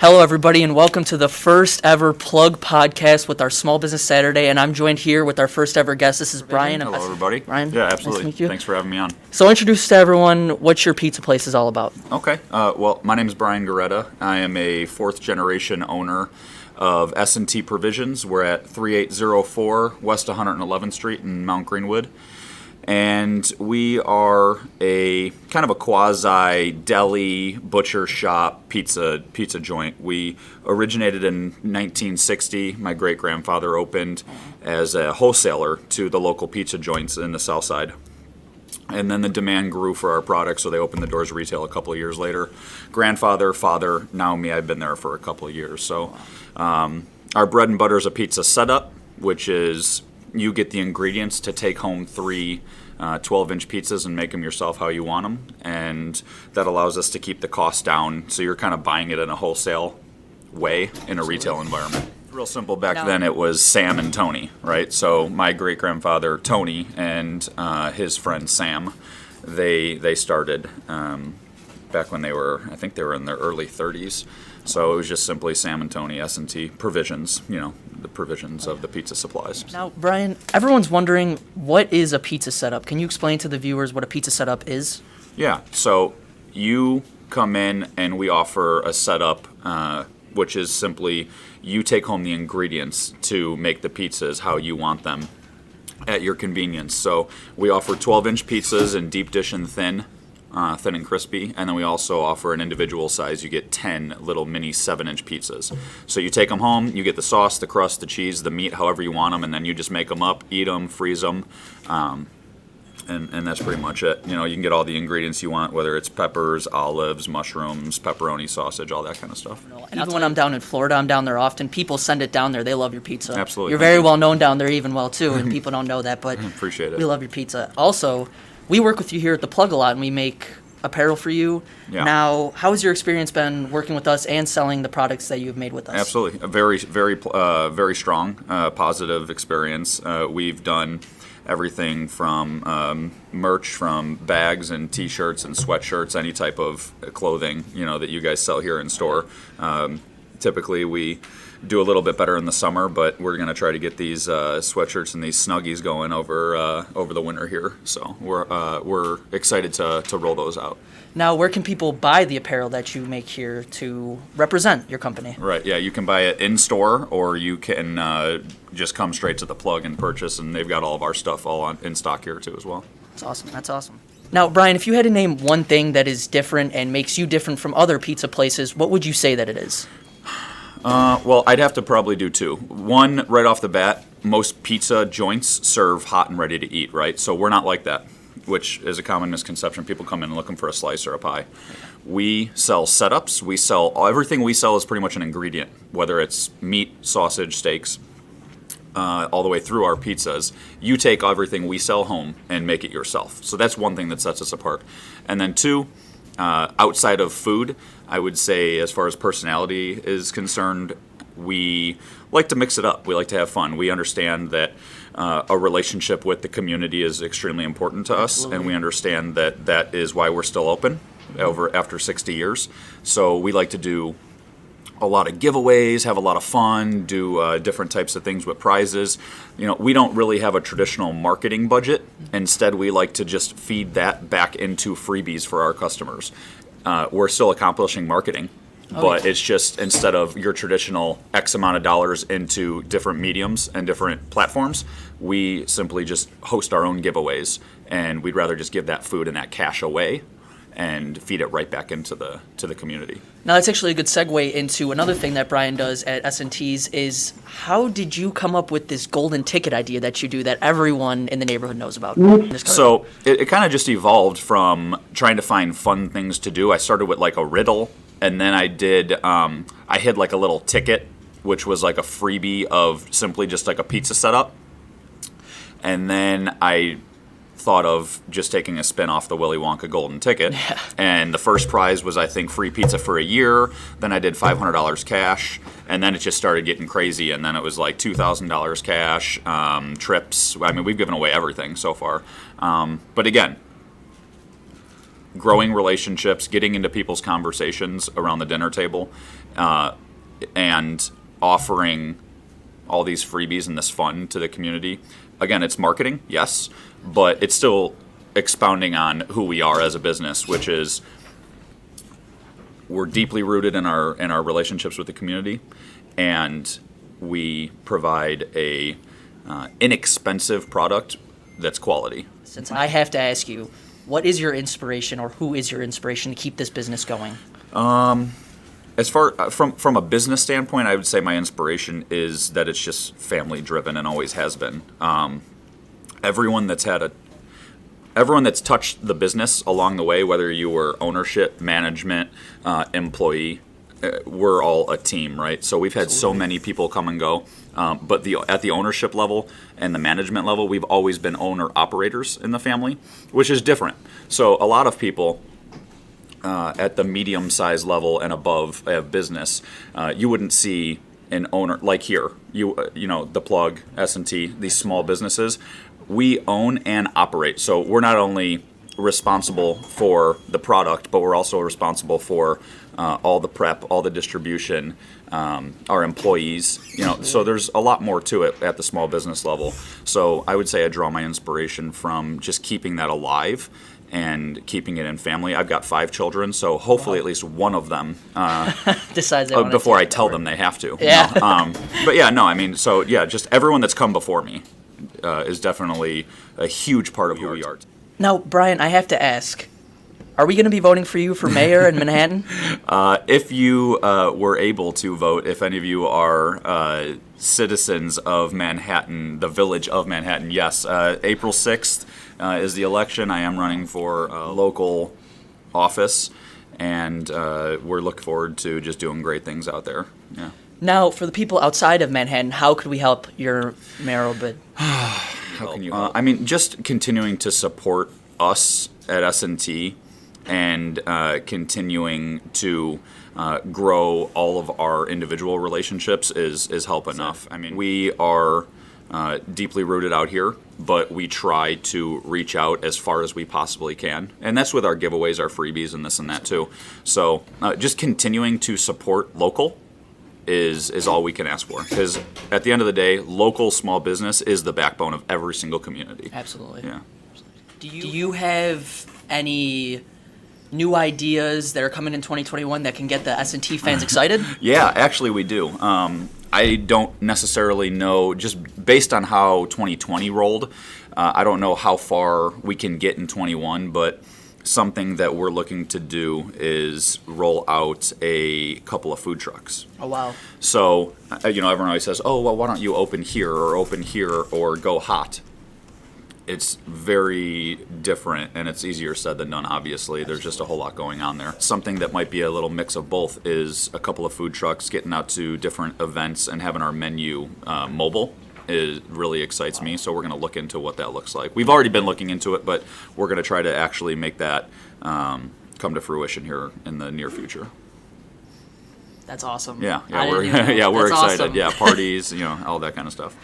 Hello, everybody, and welcome to the first ever Plug podcast with our Small Business Saturday. And I'm joined here with our first ever guest. This is Brian. Hello, everybody. Brian, yeah, absolutely. Nice to meet you. Thanks for having me on. So, introduce to everyone what your pizza place is all about. Okay. Well, my name is Brian Garetta. I am a fourth generation owner of S&T Provisions. We're at 3804 West 111th Street in Mount Greenwood. And we are a kind of a quasi deli butcher shop pizza joint. We originated in 1960. My great grandfather opened as a wholesaler to the local pizza joints in the South Side. And then the demand grew for our products, so they opened the doors retail a couple of years later. Grandfather, father, now me. I've been there for a couple of years. So our bread and butter is a pizza setup, which is you get the ingredients to take home three 12-inch pizzas and make them yourself how you want them, and that allows us to keep the cost down, so you're kind of buying it in a wholesale way in a retail environment. Real simple. Back then it was Sam and Tony, right? So my great-grandfather Tony and his friend Sam, they started back when they were, I think they were in their early 30s. So it was just simply Sam and Tony, S&T Provisions, the provisions of the pizza supplies. Now, Brian, everyone's wondering, what is a pizza setup? Can you explain to the viewers what a pizza setup is? Yeah, so you come in and we offer a setup, which is simply you take home the ingredients to make the pizzas how you want them at your convenience. So we offer 12-inch pizzas in deep dish and thin and crispy, and then we also offer an individual size. You get 10 little mini 7-inch pizzas. So you take them home, you get the sauce, the crust, the cheese, the meat, however you want them, and then you just make them up, eat them, freeze them, and that's pretty much it. You can get all the ingredients you want, whether it's peppers, olives, mushrooms, pepperoni, sausage, all that kind of stuff. And even when I'm down in Florida, I'm down there often. People send it down there. They love your pizza. Absolutely. You're very well known down there even well, too, and people don't know that, but appreciate it. We love your pizza. Also, we work with you here at the Plug a lot, and we make apparel for you. Yeah. Now, how has your experience been working with us and selling the products that you've made with us? Absolutely. A very strong, positive experience. We've done everything from merch, from bags and T-shirts and sweatshirts, any type of clothing, that you guys sell here in store. Typically, we do a little bit better in the summer, but we're going to try to get these sweatshirts and these Snuggies going over the winter here. So we're excited to roll those out. Now, where can people buy the apparel that you make here to represent your company? Right, yeah, you can buy it in store, or you can just come straight to the Plug and purchase, and they've got all of our stuff all in stock here too as well. That's awesome. Now, Brian, if you had to name one thing that is different and makes you different from other pizza places, what would you say that it is? Well, I'd have to probably do two. One, right off the bat, most pizza joints serve hot and ready to eat, right? So we're not like that, which is a common misconception. People come in looking for a slice or a pie. We sell setups. Everything we sell is pretty much an ingredient, whether it's meat, sausage, steaks, all the way through our pizzas. You take everything we sell home and make it yourself. So that's one thing that sets us apart. And then two, outside of food, I would say as far as personality is concerned, we like to mix it up. We like to have fun. We understand that a relationship with the community is extremely important to us, and we understand that that is why we're still open after 60 years. So we like to do a lot of giveaways, have a lot of fun, do different types of things with prizes. We don't really have a traditional marketing budget. Instead, we like to just feed that back into freebies for our customers. We're still accomplishing marketing, but it's just instead of your traditional X amount of dollars into different mediums and different platforms, we simply just host our own giveaways, and we'd rather just give that food and that cash away and feed it right back into the community. Now, that's actually a good segue into another thing that Brian does at S&T's is, how did you come up with this golden ticket idea that you do that everyone in the neighborhood knows about? So it kind of just evolved from trying to find fun things to do. I started with like a riddle, and then I hid like a little ticket, which was like a freebie of simply just like a pizza setup. And then I thought of just taking a spin off the Willy Wonka golden ticket. Yeah. And the first prize was, I think, free pizza for a year. Then I did $500 cash. And then it just started getting crazy. And then it was like $2,000 cash, trips. I mean, we've given away everything so far. But again, growing relationships, getting into people's conversations around the dinner table, and offering all these freebies and this fun to the community. Again, it's marketing, yes, but it's still expounding on who we are as a business, which is we're deeply rooted in our relationships with the community, and we provide a inexpensive product that's quality. Since I have to ask you, what is your inspiration, or who is your inspiration to keep this business going? As far from a business standpoint, I would say my inspiration is that it's just family driven and always has been. Everyone that's touched the business along the way, whether you were ownership, management, employee, we're all a team, right? So we've had so many people come and go, but at the ownership level and the management level, we've always been owner-operators in the family, which is different. So a lot of people at the medium-sized level and above of business, you wouldn't see an owner like here. You know, the Plug, S&T, these small businesses, we own and operate. So we're not only responsible for the product, but we're also responsible for all the prep, all the distribution, our employees. You know, so there's a lot more to it at the small business level. So I would say I draw my inspiration from just keeping that alive and keeping it in family. I've got 5 children, so hopefully at least one of them decides they want to before I take tell over. them they have to. Yeah. You know? But yeah, no, I mean, so yeah, just everyone that's come before me is definitely a huge part of who we are. Now, Brian, I have to ask, are we going to be voting for you for mayor in Manhattan? If you were able to vote, if any of you are citizens of Manhattan, the village of Manhattan, yes. April 6th is the election. I am running for local office, and we're looking forward to just doing great things out there. Yeah. Now, for the people outside of Manhattan, how could we help your mayoral bid? How can you help? I mean, just continuing to support us at S&T and continuing to grow all of our individual relationships is help enough. I mean, we are deeply rooted out here, but we try to reach out as far as we possibly can. And that's with our giveaways, our freebies, and this and that too. So just continuing to support local is all we can ask for. Because at the end of the day, local small business is the backbone of every single community. Absolutely. Yeah. Do you have any new ideas that are coming in 2021 that can get the S&T fans excited? Yeah, actually we do. I don't necessarily know, just based on how 2020 rolled, I don't know how far we can get in 21, but something that we're looking to do is roll out a couple of food trucks. Oh, wow. So, everyone always says, oh, well, why don't you open here or go hot? It's very different, and it's easier said than done, obviously. There's just a whole lot going on there. Something that might be a little mix of both is a couple of food trucks, getting out to different events and having our menu mobile. It really excites me, so we're going to look into what that looks like. We've already been looking into it, but we're going to try to actually make that come to fruition here in the near future. That's awesome. Yeah, we're we're excited. Awesome. Yeah, parties, all that kind of stuff.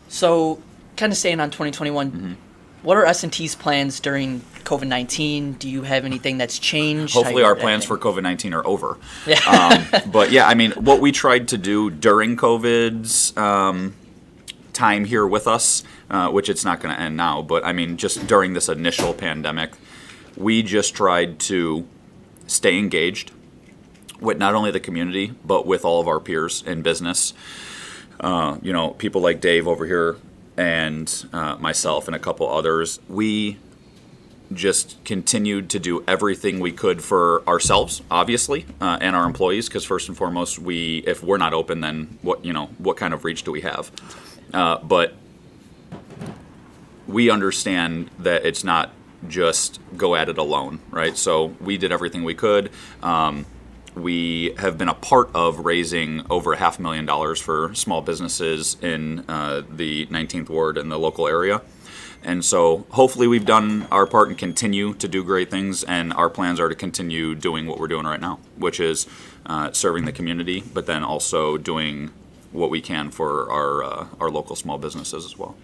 So, kind of staying on 2021, what are S&T's plans during COVID-19? Do you have anything that's changed? Hopefully our plans for COVID-19 are over. Yeah. But yeah, I mean, what we tried to do during COVID's time here with us, which it's not going to end now, but I mean, just during this initial pandemic, we just tried to stay engaged with not only the community, but with all of our peers in business. People like Dave over here and myself and a couple others. We just continued to do everything we could for ourselves, obviously, and our employees, because first and foremost, if we're not open, then what kind of reach do we have? But we understand that it's not just go at it alone, right? So we did everything we could. We have been a part of raising over $500,000 for small businesses in the 19th Ward and the local area. And so hopefully we've done our part and continue to do great things, and our plans are to continue doing what we're doing right now, which is serving the community, but then also doing what we can for our local small businesses as well.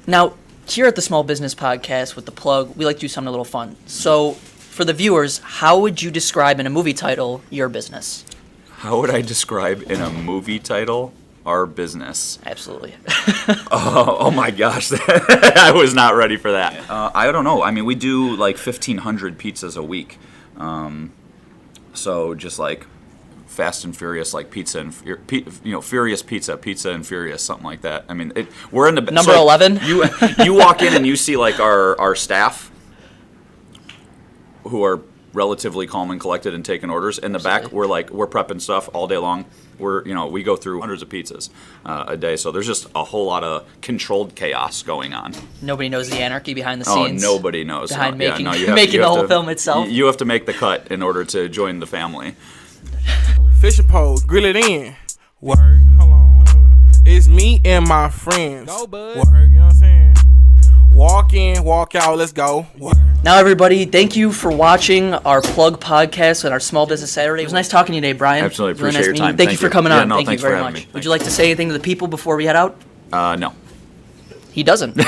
Now, here at the Small Business Podcast with the Plug, we like to do something a little fun. So for the viewers, how would you describe in a movie title your business? How would I describe in a movie title our business? Absolutely. Oh my gosh, I was not ready for that. I don't know. I mean, we do like 1,500 pizzas a week. So just like Fast and Furious, like pizza and Furious Pizza and Furious, something like that. I mean, we're in the Number 11. You walk in and you see like our staff, who are relatively calm and collected and taking orders. In the back, we're prepping stuff all day long. We go through hundreds of pizzas a day, so there's just a whole lot of controlled chaos going on. Nobody knows the anarchy behind the scenes. Oh, nobody knows. Behind making the whole film itself. You have to make the cut in order to join the family. Fishing pole, grill it in. Work, hold on. It's me and my friends. Go, bud. Work, you know what I'm saying? Walk in, walk out, let's go. Work. Now, everybody, thank you for watching our Plug podcast and our Small Business Saturday. It was nice talking to you today, Brian. Absolutely. Really Appreciate nice your time. Thank you for coming on. No, Thank you thanks for very having much. me. Would you like to say anything to the people before we head out? No. He doesn't.